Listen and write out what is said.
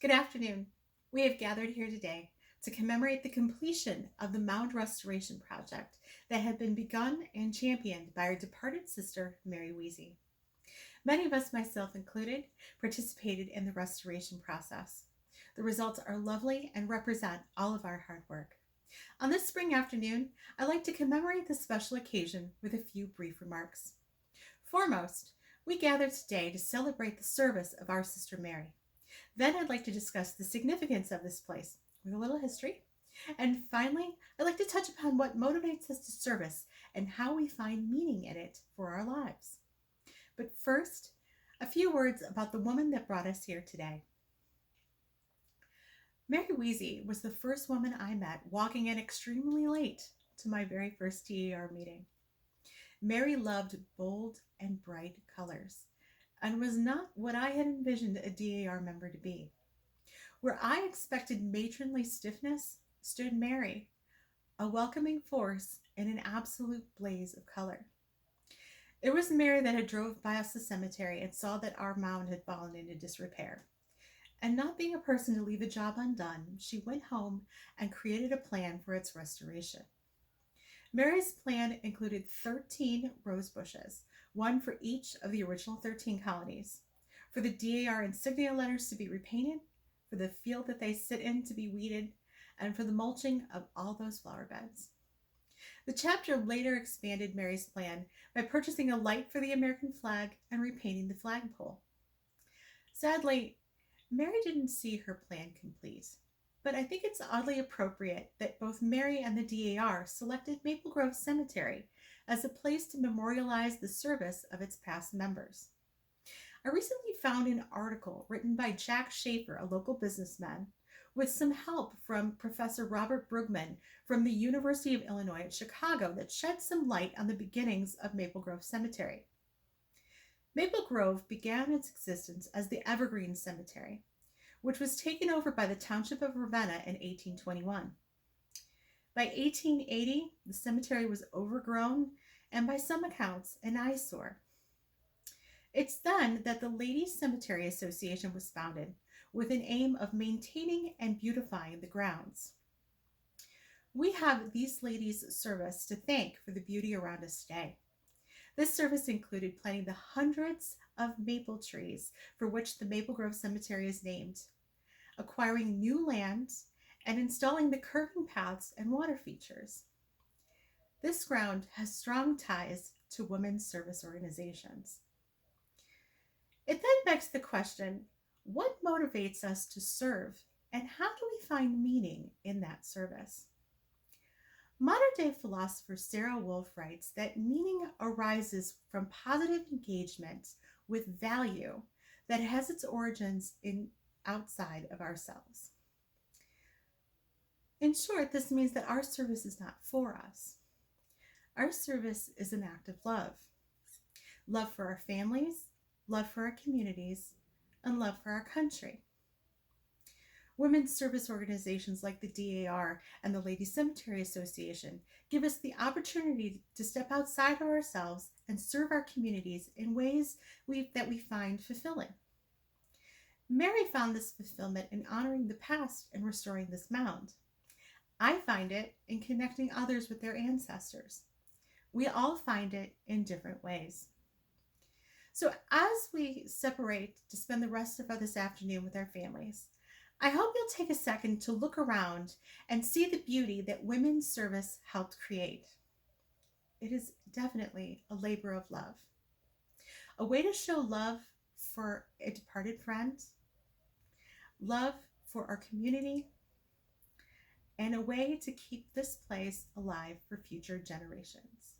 Good afternoon. We have gathered here today to commemorate the completion of the Mound restoration project that had been begun and championed by our departed sister, Mary Weezy. Many of us, myself included, participated in the restoration process. The results are lovely and represent all of our hard work. On this spring afternoon, I'd like to commemorate this special occasion with a few brief remarks. Foremost, we gather today to celebrate the service of our sister Mary. Then I'd like to discuss the significance of this place with a little history. And finally, I'd like to touch upon what motivates us to service and how we find meaning in it for our lives. But first, a few words about the woman that brought us here today. Mary Weezy was the first woman I met walking in extremely late to my very first DAR meeting. Mary loved bold and bright colors and was not what I had envisioned a DAR member to be. Where I expected matronly stiffness stood Mary, a welcoming force in an absolute blaze of color. It was Mary that had drove by us the cemetery and saw that our mound had fallen into disrepair. And not being a person to leave a job undone, she went home and created a plan for its restoration. Mary's plan included 13 rose bushes, one for each of the original 13 colonies, for the DAR insignia letters to be repainted, for the field that they sit in to be weeded, and for the mulching of all those flower beds. The chapter later expanded Mary's plan by purchasing a light for the American flag and repainting the flagpole. Sadly, Mary didn't see her plan complete, but I think it's oddly appropriate that both Mary and the DAR selected Maple Grove Cemetery as a place to memorialize the service of its past members. I recently found an article written by Jack Schaefer, a local businessman, with some help from Professor Robert Brugman from the University of Illinois at Chicago that shed some light on the beginnings of Maple Grove Cemetery. Maple Grove began its existence as the Evergreen Cemetery, which was taken over by the Township of Ravenna in 1821. By 1880, the cemetery was overgrown and by some accounts an eyesore. It's then that the Ladies Cemetery Association was founded with an aim of maintaining and beautifying the grounds. We have these ladies' service to thank for the beauty around us today. This service included planting the hundreds of maple trees for which the Maple Grove Cemetery is named, acquiring new land, and installing the curving paths and water features. This ground has strong ties to women's service organizations. It then begs the question, what motivates us to serve, and how do we find meaning in that service? Modern-day philosopher Sarah Wolf writes that meaning arises from positive engagement with value that has its origins outside of ourselves. In short, this means that our service is not for us. Our service is an act of love. Love for our families, love for our communities, and love for our country. Women's service organizations like the DAR and the Ladies Cemetery Association give us the opportunity to step outside of ourselves and serve our communities in ways that we find fulfilling. Mary found this fulfillment in honoring the past and restoring this mound. I find it in connecting others with their ancestors. We all find it in different ways. So as we separate to spend the rest of this afternoon with our families, I hope you'll take a second to look around and see the beauty that women's service helped create. It is definitely a labor of love. A way to show love for a departed friend, love for our community, and a way to keep this place alive for future generations.